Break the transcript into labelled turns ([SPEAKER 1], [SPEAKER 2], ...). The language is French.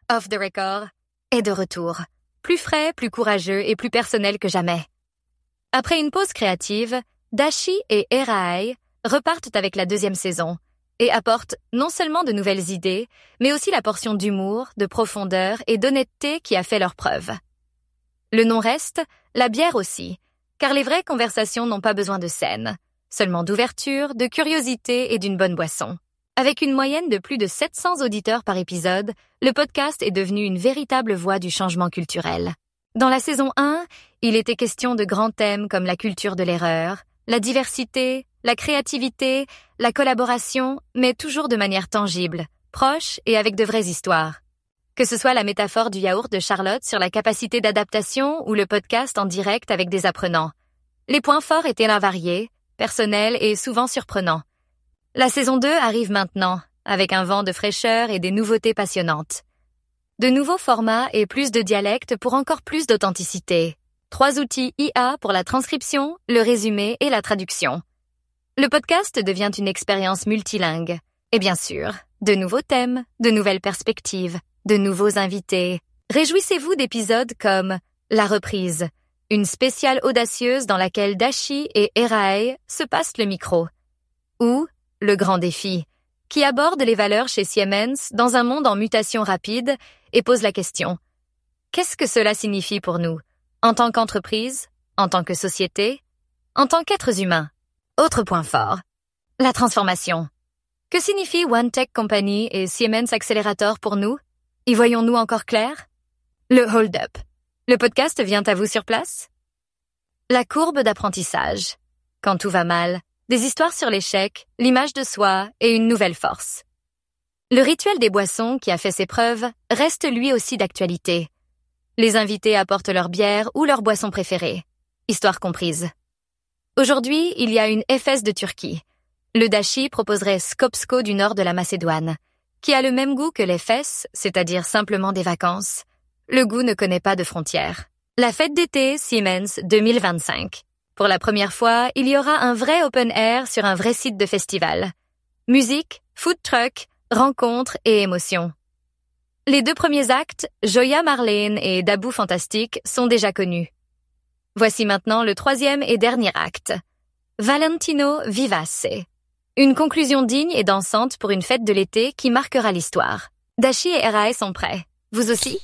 [SPEAKER 1] Off the Record est de retour. Plus frais, plus courageux et plus personnel que jamais. Après une pause créative, Dashi et Erae repartent avec la 2e saison et apportent non seulement de nouvelles idées, mais aussi la portion d'humour, de profondeur et d'honnêteté qui a fait leurs preuves. Le nom reste, la bière aussi, car les vraies conversations n'ont pas besoin de scène, seulement d'ouverture, de curiosité et d'une bonne boisson. Avec une moyenne de plus de 700 auditeurs par épisode, le podcast est devenu une véritable voix du changement culturel. Dans la saison 1, il était question de grands thèmes comme la culture de l'erreur, la diversité, la créativité, la collaboration, mais toujours de manière tangible, proche et avec de vraies histoires. Que ce soit la métaphore du yaourt de Charlotte sur la capacité d'adaptation ou le podcast en direct avec des apprenants. Les points forts étaient variés, personnels et souvent surprenants. La saison 2 arrive maintenant, avec un vent de fraîcheur et des nouveautés passionnantes. De nouveaux formats et plus de dialectes pour encore plus d'authenticité. 3 outils IA pour la transcription, le résumé et la traduction. Le podcast devient une expérience multilingue. Et bien sûr, de nouveaux thèmes, de nouvelles perspectives, de nouveaux invités. Réjouissez-vous d'épisodes comme La Reprise, une spéciale audacieuse dans laquelle Dashi et Erae se passent le micro. Ou Le Grand Défi, qui aborde les valeurs chez Siemens dans un monde en mutation rapide et pose la question: qu'est-ce que cela signifie pour nous, en tant qu'entreprise, en tant que société, en tant qu'êtres humains? Autre point fort, la transformation. Que signifie One Tech Company et Siemens Accelerator pour nous? Y voyons-nous encore clair? Le hold-up. Le podcast vient à vous sur place? La courbe d'apprentissage. Quand tout va mal, des histoires sur l'échec, l'image de soi et une nouvelle force. Le rituel des boissons qui a fait ses preuves reste lui aussi d'actualité. Les invités apportent leur bière ou leur boisson préférée, histoire comprise. Aujourd'hui, il y a une Efes de Turquie. Le Dashi proposerait Skopsko du nord de la Macédoine, qui a le même goût que l'Efes, c'est-à-dire simplement des vacances. Le goût ne connaît pas de frontières. La fête d'été Siemens 2025. Pour la première fois, il y aura un vrai open air sur un vrai site de festival. Musique, food truck, rencontres et émotions. Les 2 premiers actes, Joya Marlene et Dabou Fantastique, sont déjà connus. Voici maintenant le 3e et dernier acte. Valentino Vivace. Une conclusion digne et dansante pour une fête de l'été qui marquera l'histoire. Dashi et Erae sont prêts. Vous aussi?